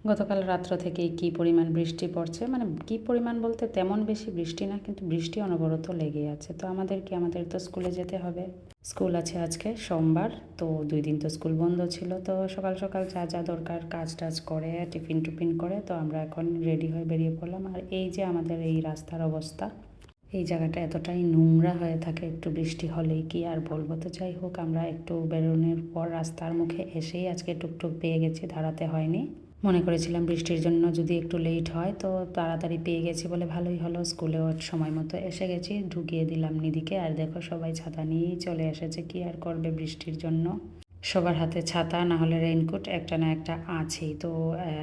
গতকাল রাত্র থেকেই কী পরিমাণ বৃষ্টি পড়ছে, মানে কী পরিমাণ বলতে তেমন বেশি বৃষ্টি না, কিন্তু বৃষ্টি অনবরত লেগেই আছে। তো আমাদের তো স্কুলে যেতে হবে। স্কুল আছে আজকে সোমবার, তো 2 দিন তো স্কুল বন্ধ ছিল। তো সকাল সকাল যা যা দরকার কাজ টাজ করে টিফিন টুফিন করে তো আমরা এখন রেডি হয়ে বেরিয়ে পড়লাম। আর এই যে আমাদের এই রাস্তার অবস্থা, এই জায়গাটা এতটাই নোংরা হয়ে থাকে একটু বৃষ্টি হলেই, কি আর বলবো। তো যাই হোক, আমরা একটু বেরোনোর পর রাস্তার মুখে এসেই আজকে টুকটুক পেয়ে গেছি, দাঁড়াতে হয়নি। মনে করেছিলাম বৃষ্টির জন্য যদি একটু লেট হয়, তো তাড়াতাড়ি পেয়ে গেছি বলে ভালোই হলো। স্কুলেও সময় মতো এসে গেছি, ঢুকিয়ে দিলাম নিধিকে। আর দেখো সবাই ছাতা নিয়েই চলে এসেছে, কি আর করবে বৃষ্টির জন্য। সবার হাতে ছাতা না হলে রেইনকোট একটা না একটা আছেই। তো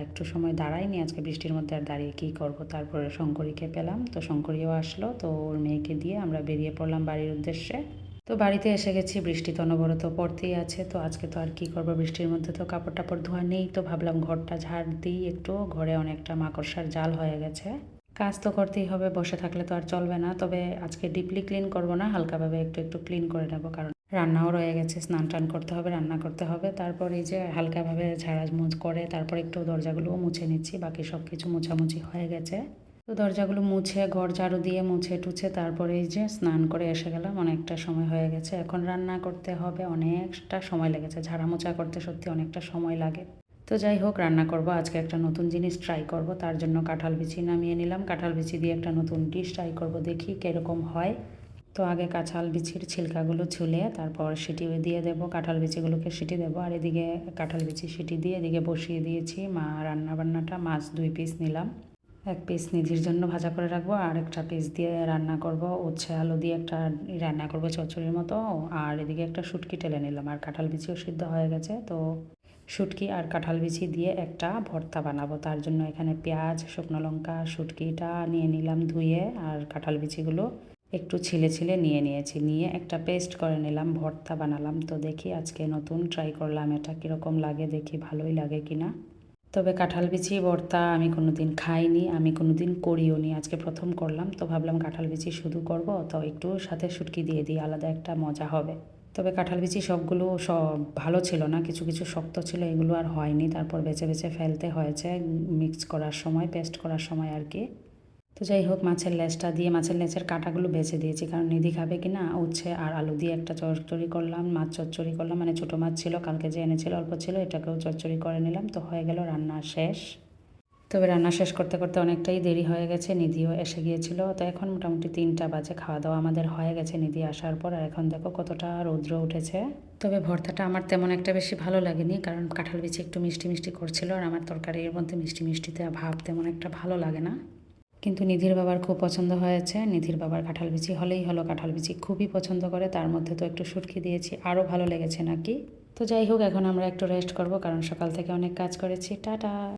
একটু সময় দাঁড়াইনি আজকে বৃষ্টির মধ্যে, আর দাঁড়িয়ে কী করব। তারপরে শঙ্করীকে পেলাম, তো শঙ্করীও আসলো, তো ওর মেয়েকে দিয়ে আমরা বেরিয়ে পড়লাম বাড়ির উদ্দেশ্যে। তো বাড়িতে এসে গেছি, বৃষ্টি তো অনবরত পড়তেই আছে। তো আজকে তো আর কি করবো, বৃষ্টির মধ্যে তো কাপড় টাপড় ধোয়া নেই, তো ভাবলাম ঘরটা ঝাড় দিই একটু। ঘরে অনেকটা মাকড়সার জাল হয়ে গেছে, কাজ তো করতেই হবে, বসে থাকলে তো আর চলবে না। তবে আজকে ডিপলি ক্লিন করব না, হালকাভাবে একটু একটু ক্লিন করে নেবো, কারণ রান্নাও রয়ে গেছে, স্নান টান করতে হবে, রান্না করতে হবে। তারপর এই যে হালকাভাবে ঝাড়াঝুড় করে তারপর একটু দরজাগুলোও মুছে নিচ্ছি, বাকি সব কিছু মোছামুছি হয়ে গেছে। তো দরজাগুলো মুছে ঘর ঝাড়ু দিয়ে মুছে টুছে তারপরে এই যে স্নান করে এসে গেলাম। অনেকটা সময় হয়ে গেছে, এখন রান্না করতে হবে, অনেকটা সময় লেগেছে, ঝাড়া মোছা করতে সত্যি অনেকটা সময় লাগে। তো যাই হোক, রান্না করব আজকে, একটা নতুন জিনিস ট্রাই করব। তার জন্য কাঁঠাল বিচি নামিয়ে নিলাম, কাঁঠাল বিচি দিয়ে একটা নতুন ডিশ ট্রাই করব, দেখি কীরকম হয়। তো আগে কাঁঠাল বিচির ছিলকাগুলো ছুলে তারপর সিটি দিয়ে দেবো, কাঁঠাল বিচিগুলোকে সিটি দেবো। আর এদিকে কাঁঠাল বিচি সিটি দিয়ে এদিকে বসিয়ে দিয়েছি রান্নাবান্নাটা। মাছ 2 পিস নিলাম, 1 পিস নিধির জন্য ভাজা করে রাখবো, আর একটা পিস দিয়ে রান্না করব, উচ্ছে আলু দিয়ে একটা রান্না করব চচ্চড়ির মতো। আর এদিকে একটা শুটকি টেলে নিলাম, আর কাঁঠাল বিচিও সিদ্ধ হয়ে গেছে। তো শুটকি আর কাঁঠাল বিচি দিয়ে একটা ভর্তা বানাবো, তার জন্য এখানে পেঁয়াজ, শুকনো লঙ্কা, শুটকিটা নিয়ে নিলাম ধুয়ে, আর কাঁঠাল বিচিগুলো একটু ছিলে ছিলে নিয়েছি, নিয়ে একটা পেস্ট করে নিলাম, ভর্তা বানালাম। তো দেখি আজকে নতুন ট্রাই করলাম, এটা কীরকম লাগে, দেখি ভালোই লাগে কিনা। তবে কাঁঠাল বিচি ভর্তা আমি কোনো দিন খাইনি, আমি কোনো দিন করিও নি, আজকে প্রথম করলাম। তো ভাবলাম কাঁঠাল বিচি শুধু করব, তো একটু সাথে শুটকি দিয়ে দিই, আলাদা একটা মজা হবে। তবে কাঁঠাল বিচি সবগুলো সব ভালো ছিল না, কিছু কিছু শক্ত ছিল, এগুলো আর হয়নি। তারপর বেছে বেছে ফেলতে হয়েছে মিক্স করার সময়, পেস্ট করার সময় আর কি। তো যাই হোক, মাছের লেজটা দিয়ে মাছের লেজের কাঁটাগুলো বেছে দিয়েছি, কারণ নিধি খাবে কি না। উচ্ছে আর আলু দিয়ে একটা চচ্চড়ি করলাম, মাছ চচ্চড়ি করলাম, মানে ছোটো মাছ ছিল কালকে যে এনেছিল, অল্প ছিল, এটাকেও চচ্চড়ি করে নিলাম। তো হয়ে গেল রান্না শেষ। তবে রান্না শেষ করতে করতে অনেকটাই দেরি হয়ে গেছে, নিধিও এসে গিয়েছিল। তো এখন মোটামুটি 3টা বাজে, খাওয়া দাওয়া আমাদের হয়ে গেছে নিধি আসার পর। আর এখন দেখো কতটা রৌদ্র উঠেছে। তবে ভর্তাটা আমার তেমন একটা বেশি ভালো লাগেনি, কারণ কাঁঠাল বিচি একটু মিষ্টি মিষ্টি করছিল, আর আমার তরকারির মধ্যে মিষ্টি মিষ্টিতে ভাব তেমন একটা ভালো লাগে না। কিন্তু নিধির বাবার খুব পছন্দ হয়েছে, নিধির বাবার কাঁঠাল বিচি হলেই হলো, কাঁঠাল বিচি খুবই পছন্দ করে, তার মধ্যে তো একটু শুটকি দিয়েছি, আরও ভালো লেগেছে নাকি। তো যাই হোক, এখন আমরা একটু রেস্ট করব, কারণ সকাল থেকে অনেক কাজ করেছি। টাটা।